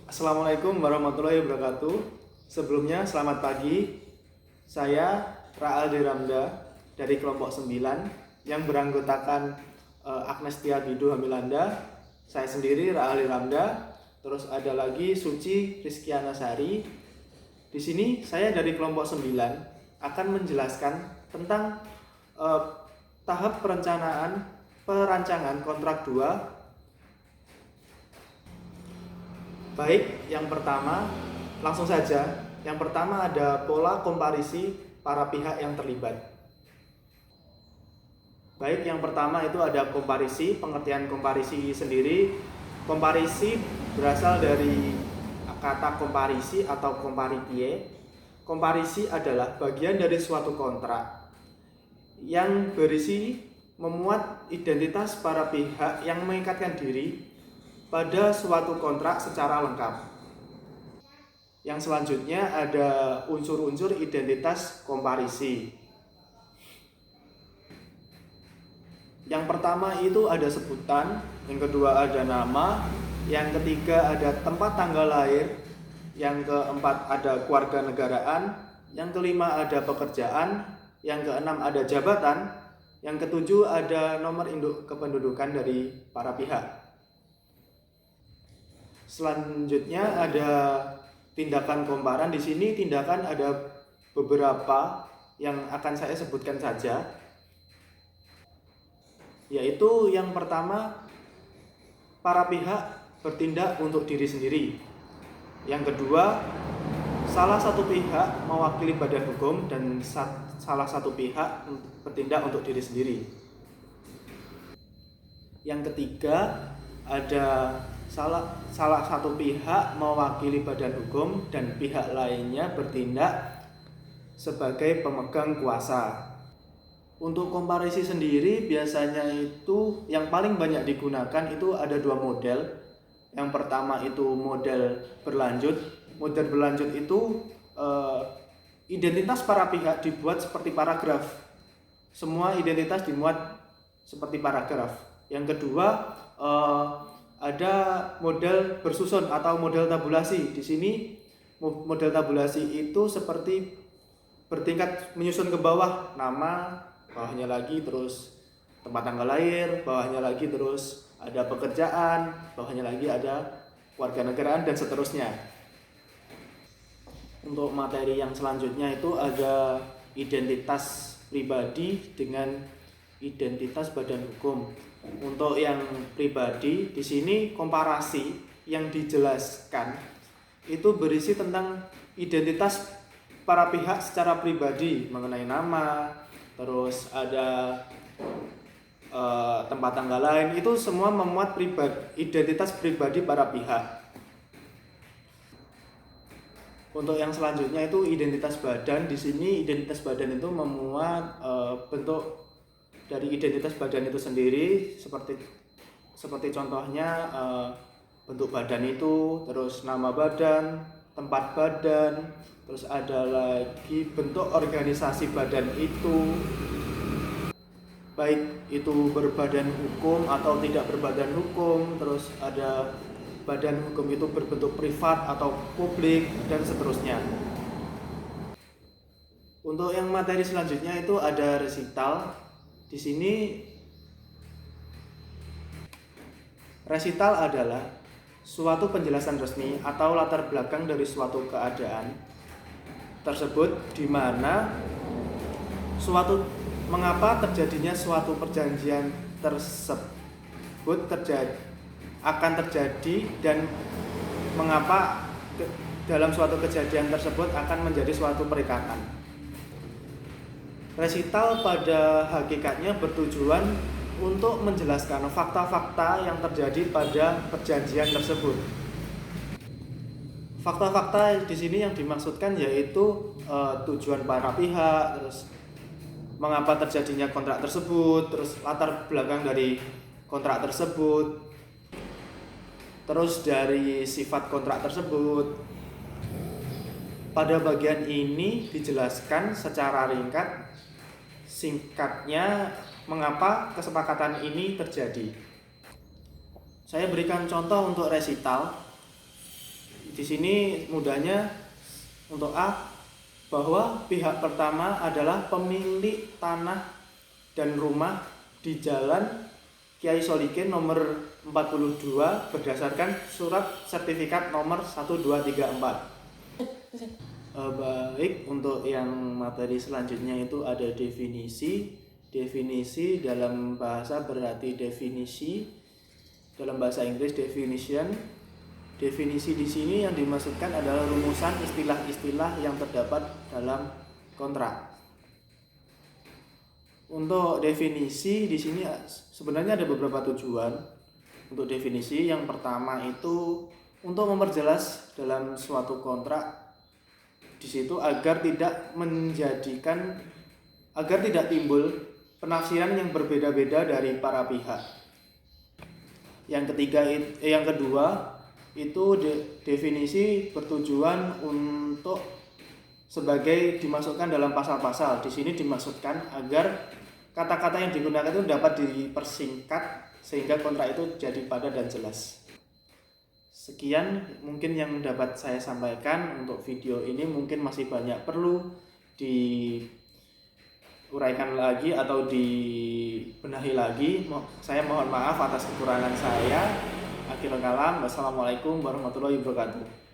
Assalamualaikum warahmatullahi wabarakatuh. Sebelumnya selamat pagi. Saya Ra'aldi Ramda dari kelompok 9 yang beranggotakan Agnes Tiabidu Hamilanda. Saya sendiri Ra'aldi Ramda. Terus ada lagi Suci Rizkiana Sari. Di sini saya dari kelompok 9 akan menjelaskan tentang tahap perancangan kontrak 2. Baik, yang pertama langsung saja. Yang pertama ada pola komparisi para pihak yang terlibat. Baik, yang pertama itu ada komparisi. Pengertian komparisi sendiri, komparisi berasal dari kata komparisi atau comparitie. Komparisi adalah bagian dari suatu kontrak yang berisi memuat identitas para pihak yang mengikatkan diri pada suatu kontrak secara lengkap. Yang selanjutnya ada unsur-unsur identitas komparisi. Yang pertama itu ada sebutan, yang kedua ada nama, yang ketiga ada tempat tanggal lahir, yang keempat ada kewarganegaraan, yang kelima ada pekerjaan, yang keenam ada jabatan, yang ketujuh ada nomor induk kependudukan dari para pihak. Selanjutnya ada tindakan komparan. Di sini tindakan ada beberapa yang akan saya sebutkan saja. Yaitu yang pertama, para pihak bertindak untuk diri sendiri. Yang kedua, salah satu pihak mewakili badan hukum dan salah satu pihak bertindak untuk diri sendiri. Yang ketiga, ada salah satu pihak mewakili badan hukum dan pihak lainnya bertindak sebagai pemegang kuasa. Untuk komparisi sendiri biasanya itu yang paling banyak digunakan itu ada dua model. Yang pertama itu model berlanjut. Model berlanjut itu identitas para pihak dibuat seperti paragraf. Semua identitas dimuat seperti paragraf. Yang kedua ada model bersusun atau model tabulasi. Di sini model tabulasi itu seperti bertingkat menyusun ke bawah, nama, bawahnya lagi terus tempat tanggal lahir, bawahnya lagi terus ada pekerjaan, bawahnya lagi ada kewarganegaraan dan seterusnya. Untuk materi yang selanjutnya itu ada identitas pribadi dengan identitas badan hukum. Untuk yang pribadi di sini komparasi yang dijelaskan itu berisi tentang identitas para pihak secara pribadi mengenai nama, terus ada tempat tanggal lain, itu semua memuat identitas pribadi para pihak. Untuk yang selanjutnya itu identitas badan. Di sini identitas badan itu memuat bentuk dari identitas badan itu sendiri, seperti contohnya bentuk badan itu, terus nama badan, tempat badan, terus ada lagi bentuk organisasi badan itu, baik itu berbadan hukum atau tidak berbadan hukum, terus ada badan hukum itu berbentuk privat atau publik, dan seterusnya. Untuk yang materi selanjutnya itu ada resital. Di sini resital adalah suatu penjelasan resmi atau latar belakang dari suatu keadaan tersebut, di mana mengapa terjadinya suatu perjanjian tersebut akan terjadi dan mengapa dalam suatu kejadian tersebut akan menjadi suatu perikatan. Resital pada hakikatnya bertujuan untuk menjelaskan fakta-fakta yang terjadi pada perjanjian tersebut. Fakta-fakta di sini yang dimaksudkan yaitu tujuan para pihak, terus mengapa terjadinya kontrak tersebut, terus latar belakang dari kontrak tersebut, terus dari sifat kontrak tersebut. Pada bagian ini dijelaskan secara singkatnya mengapa kesepakatan ini terjadi. Saya berikan contoh untuk resital, Di sini mudahnya untuk A, bahwa pihak pertama adalah pemilik tanah dan rumah di Jalan Kiai Solikin nomor 42 berdasarkan surat sertifikat nomor 1234. Baik, untuk yang materi selanjutnya itu ada definisi. Definisi dalam bahasa berarti definisi, dalam bahasa Inggris definition. Definisi di sini yang dimaksudkan adalah rumusan istilah-istilah yang terdapat dalam kontrak. Untuk definisi di sini sebenarnya ada beberapa tujuan untuk definisi. Yang pertama itu untuk memperjelas dalam suatu kontrak di situ agar tidak timbul penafsiran yang berbeda-beda dari para pihak. Yang kedua itu definisi bertujuan untuk sebagai dimasukkan dalam pasal-pasal. Di sini dimaksudkan agar kata-kata yang digunakan itu dapat dipersingkat sehingga kontrak itu jadi padat dan jelas. Sekian mungkin yang dapat saya sampaikan untuk video ini. Mungkin masih banyak perlu diuraikan lagi atau dibenahi lagi. Saya mohon maaf atas kekurangan saya. Akhirul kalam, wassalamualaikum warahmatullahi wabarakatuh.